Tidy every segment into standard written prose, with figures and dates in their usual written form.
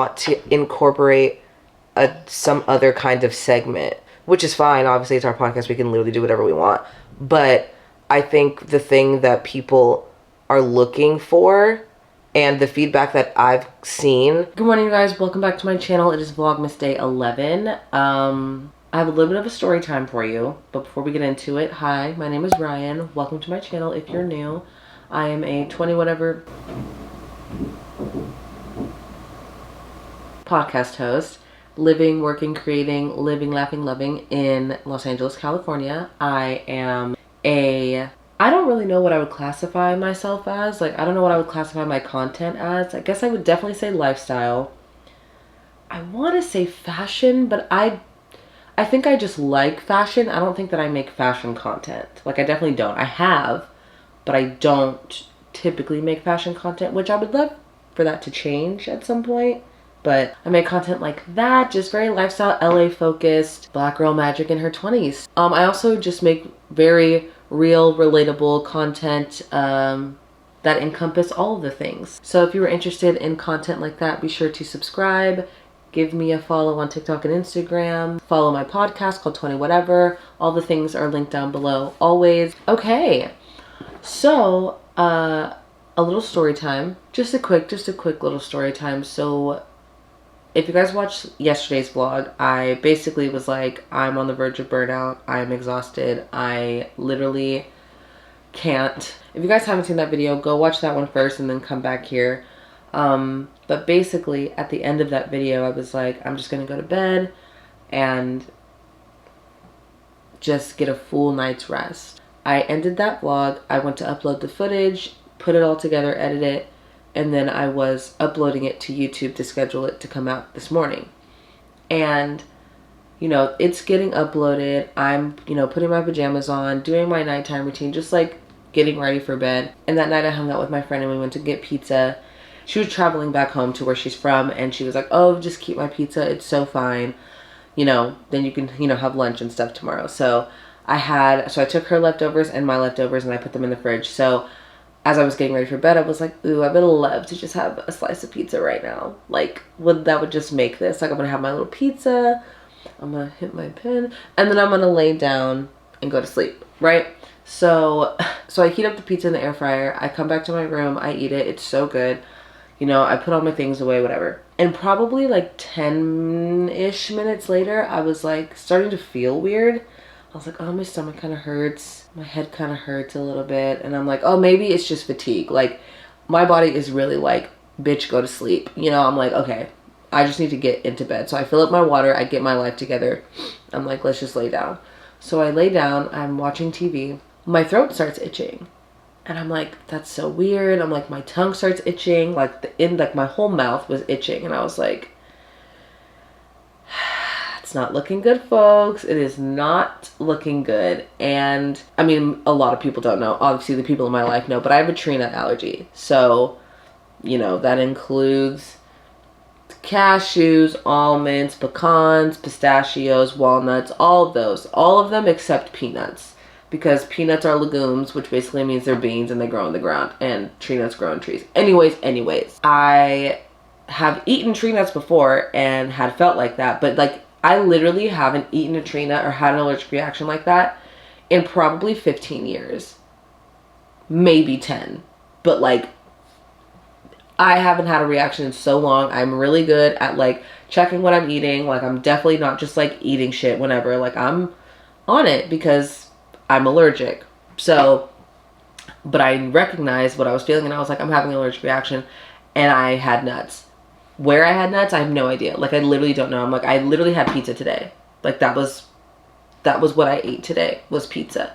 want to incorporate some other kind of segment, which is fine. Obviously, it's our podcast. We can literally do whatever we want. But I think the thing that people are looking for and the feedback that I've seen. Good morning, you guys. Welcome back to my channel. It is Vlogmas Day 11. I have a little bit of a story time for you. But before we get into it, hi, my name is Riayn. Welcome to my channel if you're new. I am a 20-whatever podcast host. Living, working, creating, living, laughing, loving in Los Angeles, California. I am I don't really know what I would classify myself as. Like, I don't know what I would classify my content as. I guess I would definitely say lifestyle. I want to say fashion, but I think I just like fashion. I don't think that I make fashion content. Like, I definitely don't. I have, but I don't typically make fashion content, which I would love for that to change at some point. But I make content like that, just very lifestyle, LA focused, black girl magic in her 20s. I also just make very real, relatable content that encompass all of the things. So if you were interested in content like that, be sure to subscribe, give me a follow on TikTok and Instagram, follow my podcast called 20 Whatever. All the things are linked down below always. Okay, so a little story time, just a quick little story time. So if you guys watched yesterday's vlog, I basically was like, I'm on the verge of burnout. I'm exhausted. I literally can't. If you guys haven't seen that video, go watch that one first and then come back here. But basically, at the end of that video, I was like, I'm just going to go to bed and just get a full night's rest. I ended that vlog. I went to upload the footage, put it all together, edit it. And then I was uploading it to YouTube to schedule it to come out this morning. And, you know, it's getting uploaded. I'm, you know, putting my pajamas on, doing my nighttime routine, just like getting ready for bed. And that night I hung out with my friend and we went to get pizza. She was traveling back home to where she's from. And she was like, oh, just keep my pizza. It's so fine. You know, then you can, you know, have lunch and stuff tomorrow. So I took her leftovers and my leftovers and I put them in the fridge. So as I was getting ready for bed, I was like, ooh, I would love to just have a slice of pizza right now. Like, that would just make this. Like, I'm going to have my little pizza. I'm going to hit my pen. And then I'm going to lay down and go to sleep, right? So I heat up the pizza in the air fryer. I come back to my room. I eat it. It's so good. You know, I put all my things away, whatever. And probably like 10-ish minutes later, I was like starting to feel weird. I was like, oh, my stomach kind of hurts. My head kind of hurts a little bit. And I'm like, oh, maybe it's just fatigue. Like, my body is really like, bitch, go to sleep. You know, I'm like, okay, I just need to get into bed. So I fill up my water. I get my life together. I'm like, let's just lay down. So I lay down. I'm watching TV. My throat starts itching. And I'm like, that's so weird. I'm like, my tongue starts itching. Like, my whole mouth was itching. And I was like, it's not looking good, folks. It is not looking good. And I mean, a lot of people don't know. Obviously, the people in my life know, but I have a tree nut allergy. So, you know, that includes cashews, almonds, pecans, pistachios, walnuts, all of those. All of them except peanuts. Because peanuts are legumes, which basically means they're beans and they grow in the ground. And tree nuts grow in trees. Anyways. I have eaten tree nuts before and had felt like that. But like, I literally haven't eaten a tree nut or had an allergic reaction like that in probably 15 years. Maybe 10. But like, I haven't had a reaction in so long. I'm really good at like checking what I'm eating. Like, I'm definitely not just like eating shit whenever. Like, I'm on it because I'm allergic. So, but I recognized what I was feeling and I was like, I'm having an allergic reaction, and I had nuts. Where I had nuts, I have no idea. Like, I literally don't know. I'm like, I literally had pizza today. Like, that was what I ate today, was pizza.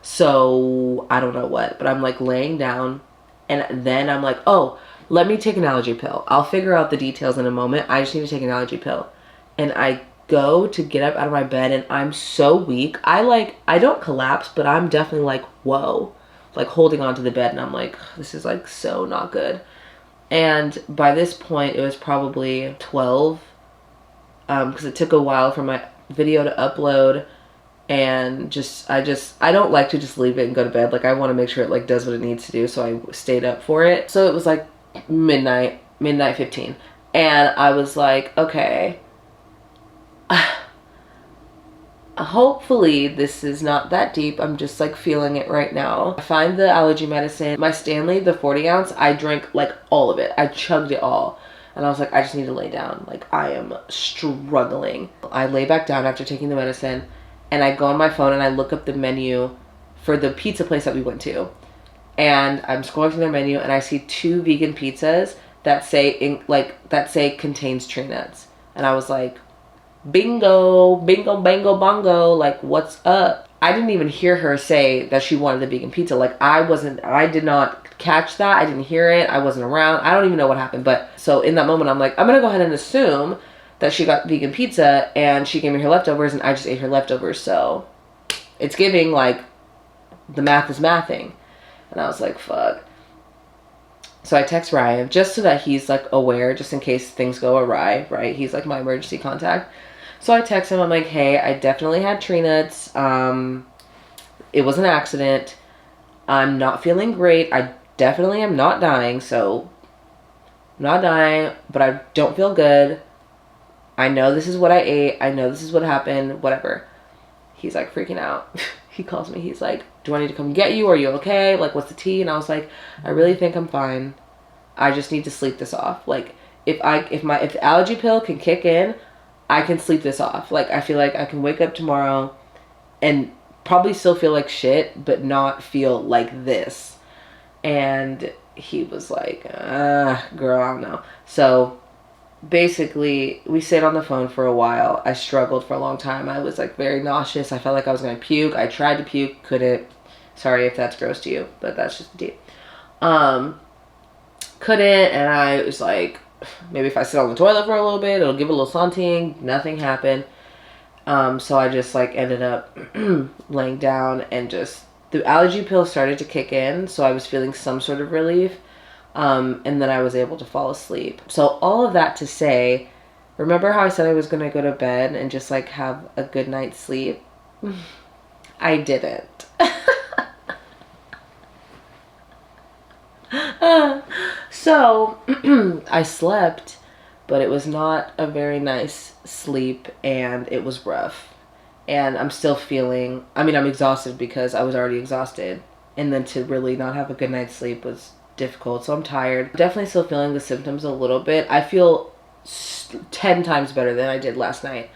So I don't know what, but I'm like laying down and then I'm like, oh, let me take an allergy pill. I'll figure out the details in a moment. I just need to take an allergy pill. And I go to get up out of my bed and I'm so weak. I don't collapse, but I'm definitely like, whoa, like holding onto the bed. And I'm like, this is like so not good. And by this point, it was probably 12, because it took a while for my video to upload, and I don't like to just leave it and go to bed. Like, I want to make sure it like does what it needs to do, so I stayed up for it. So it was like midnight 15, And I was like, okay, hopefully this is not that deep. I'm just like feeling it right now. I find the allergy medicine, my Stanley, the 40 ounce, I drank like all of it. I chugged it all. And I was like, I just need to lay down. Like, I am struggling. I lay back down after taking the medicine, and I go on my phone and I look up the menu for the pizza place that we went to. And I'm scrolling through their menu and I see 2 vegan pizzas that say contains tree nuts. And I was like, bingo, bingo, bango, bongo, like, what's up? I didn't even hear her say that she wanted the vegan pizza. Like, I did not catch that. I didn't hear it. I wasn't around. I don't even know what happened. But so in that moment, I'm like, I'm gonna go ahead and assume that she got vegan pizza and she gave me her leftovers and I just ate her leftovers. So it's giving like the math is mathing. And I was like, fuck. So I text Riayn just so that he's like aware, just in case things go awry, right? He's like my emergency contact. So I text him, I'm like, hey, I definitely had tree nuts. It was an accident. I'm not feeling great. I definitely am not dying, so I'm not dying, but I don't feel good. I know this is what I ate. I know this is what happened, whatever. He's like freaking out. He calls me. He's like, do I need to come get you? Are you okay? Like, what's the tea? And I was like, I really think I'm fine. I just need to sleep this off. Like, if the allergy pill can kick in, I can sleep this off. Like, I feel like I can wake up tomorrow and probably still feel like shit, but not feel like this. And he was like, girl, I don't know. So basically, we stayed on the phone for a while. I struggled for a long time. I was like very nauseous. I felt like I was gonna puke. I tried to puke, couldn't. Sorry if that's gross to you, but that's just the deal. Couldn't, and I was like, maybe if I sit on the toilet for a little bit, it'll give a little something. Nothing happened. So I just like ended up laying down, and just the allergy pill started to kick in, so I was feeling some sort of relief. And then I was able to fall asleep. So all of that to say, remember how I said I was going to go to bed and just like have a good night's sleep? I didn't. So I slept, but it was not a very nice sleep and it was rough. And I'm still feeling, I'm exhausted because I was already exhausted. And then to really not have a good night's sleep was difficult, so I'm tired. Definitely still feeling the symptoms a little bit. I feel 10 times better than I did last night.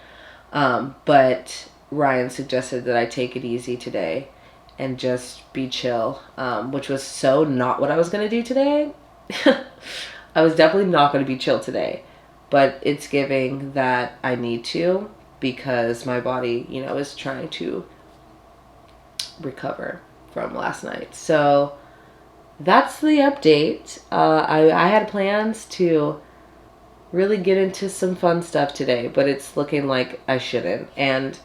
But Riayn suggested that I take it easy today and just be chill, which was so not what I was going to do today. I was definitely not going to be chill today, but it's giving that I need to, because my body, you know, is trying to recover from last night. So that's the update. I had plans to really get into some fun stuff today, but it's looking like I shouldn't. And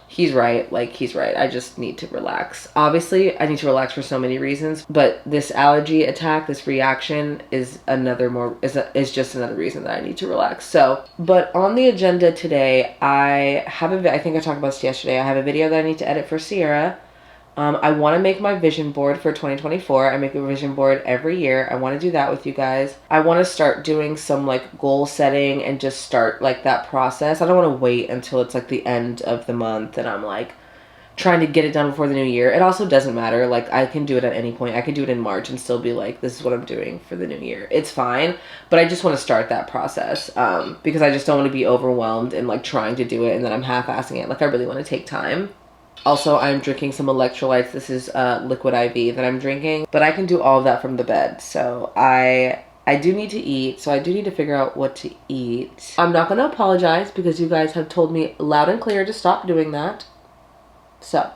he's right. Like, he's right. I just need to relax. Obviously, I need to relax for so many reasons, but this allergy attack, this reaction is just another reason that I need to relax. So, but on the agenda today, I think I talked about this yesterday. I have a video that I need to edit for Sierra. I want to make my vision board for 2024. I make a vision board every year. I want to do that with you guys. I want to start doing some like goal setting and just start like that process. I don't want to wait until it's like the end of the month and I'm like trying to get it done before the new year. It also doesn't matter. Like, I can do it at any point. I can do it in March and still be like, this is what I'm doing for the new year. It's fine. But I just want to start that process because I just don't want to be overwhelmed and like trying to do it and then I'm half-assing it. Like, I really want to take time. Also, I'm drinking some electrolytes. This is liquid IV that I'm drinking, but I can do all of that from the bed. So I do need to eat, so I do need to figure out what to eat. I'm not going to apologize because you guys have told me loud and clear to stop doing that. So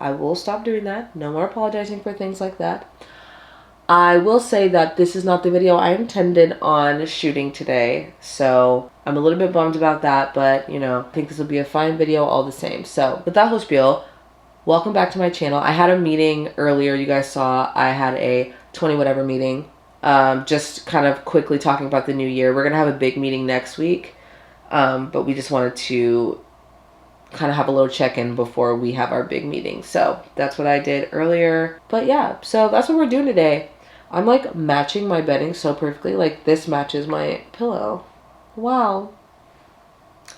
I will stop doing that. No more apologizing for things like that. I will say that this is not the video I intended on shooting today, so I'm a little bit bummed about that, but, you know, I think this will be a fine video all the same. So, with that whole spiel, welcome back to my channel. I had a meeting earlier, you guys saw. I had a 20 whatever meeting, just kind of quickly talking about the new year. We're going to have a big meeting next week, but we just wanted to kind of have a little check-in before we have our big meeting. So, that's what I did earlier. But yeah, so that's what we're doing today. I'm like matching my bedding so perfectly. Like, this matches my pillow. Wow.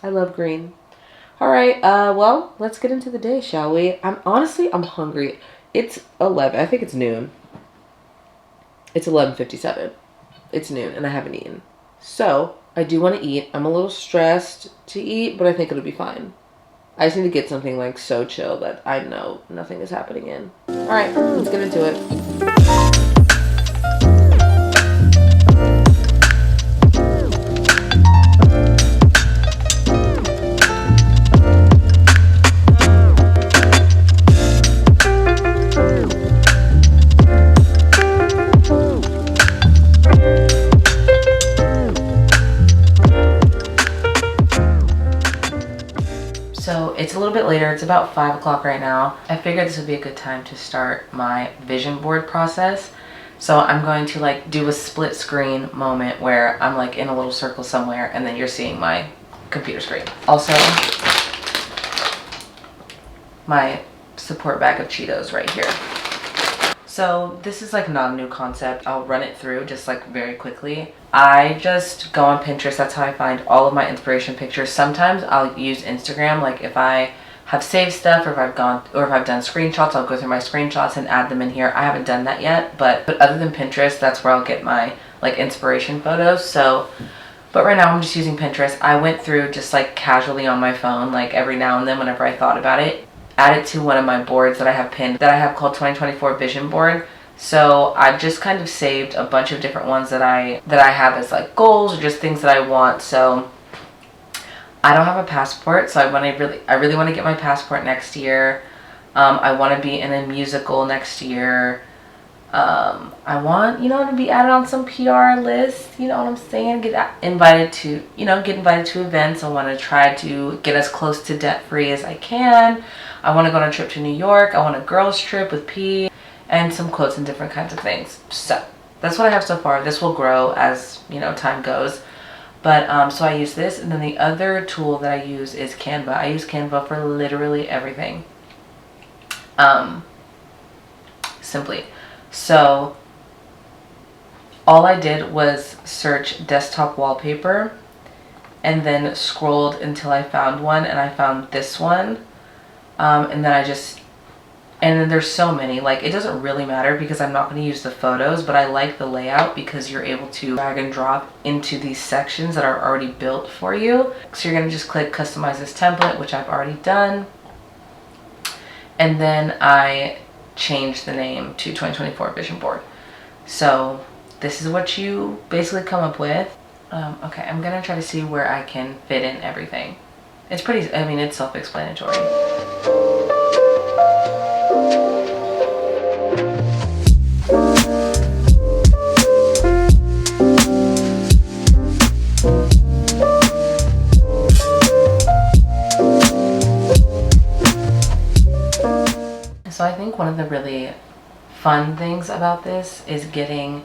I love green. All right. Well, let's get into the day, shall we? I'm hungry. It's 11. I think it's noon. It's 11:57. It's noon and I haven't eaten. So, I do want to eat. I'm a little stressed to eat, but I think it'll be fine. I just need to get something like so chill that I know nothing is happening in. All right, let's get into it. So it's a little bit later. It's about 5 o'clock right now. I figured this would be a good time to start my vision board process. So I'm going to like do a split screen moment where I'm like in a little circle somewhere and then you're seeing my computer screen. Also, my support bag of Cheetos right here. So this is like not a new concept. I'll run it through just like very quickly. I just go on Pinterest. That's how I find all of my inspiration pictures. Sometimes I'll use Instagram. Like if I have saved stuff or if I've done screenshots, I'll go through my screenshots and add them in here. I haven't done that yet, but other than Pinterest, that's where I'll get my like inspiration photos. So, but right now I'm just using Pinterest. I went through just like casually on my phone, like every now and then whenever I thought about it. Add it to one of my boards that I have pinned that I have called 2024 Vision Board. So I've just kind of saved a bunch of different ones that I have as like goals or just things that I want. So I don't have a passport, so I really want to get my passport next year. I want to be in a musical next year. I want, to be added on some PR lists, you know what I'm saying? Get invited to events. I want to try to get as close to debt free as I can. I want to go on a trip to New York. I want a girls trip with P and some quotes and different kinds of things. So that's what I have so far. This will grow as, time goes. But, so I use this. And then the other tool that I use is Canva. I use Canva for literally everything. Simply. So all I did was search desktop wallpaper and then scrolled until I found one, and I found this one. And then there's so many, like it doesn't really matter because I'm not going to use the photos, but I like the layout because you're able to drag and drop into these sections that are already built for you. So you're going to just click customize this template, which I've already done. And then I change the name to 2024 Vision Board. So this is what you basically come up with. Okay, I'm gonna try to see where I can fit in everything. It's it's self-explanatory. So I think one of the really fun things about this is getting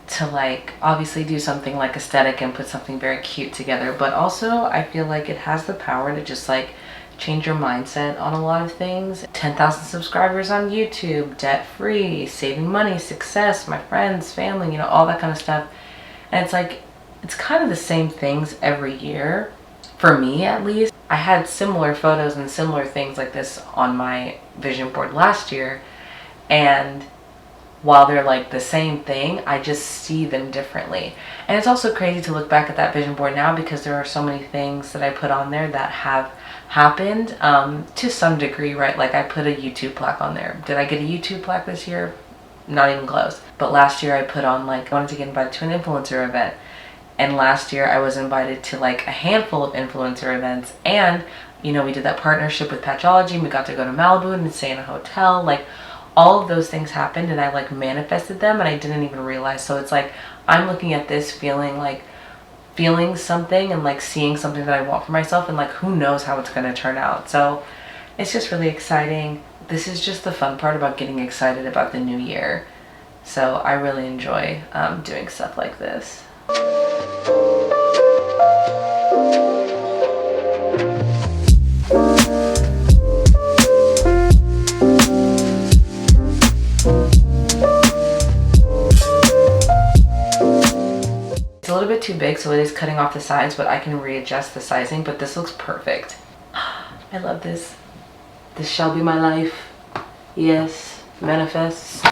to like obviously do something like aesthetic and put something very cute together, but also I feel like it has the power to just like change your mindset on a lot of things. 10,000 subscribers on YouTube, debt free, saving money, success, my friends, family, all that kind of stuff. And it's like, it's kind of the same things every year. For me, at least. I had similar photos and similar things like this on my vision board last year. And while they're like the same thing, I just see them differently. And it's also crazy to look back at that vision board now because there are so many things that I put on there that have happened to some degree, right? Like I put a YouTube plaque on there. Did I get a YouTube plaque this year? Not even close. But last year I put on like, I wanted to get invited to an influencer event. And last year I was invited to like a handful of influencer events. And, we did that partnership with Patchology and we got to go to Malibu and stay in a hotel. Like all of those things happened and I like manifested them and I didn't even realize. So it's like, I'm looking at this feeling something and like seeing something that I want for myself and like who knows how it's going to turn out. So it's just really exciting. This is just the fun part about getting excited about the new year. So I really enjoy doing stuff like this. bit too big, so it is cutting off the sides, but I can readjust the sizing, but this looks perfect. I love this. This shall be my life. Yes, manifests.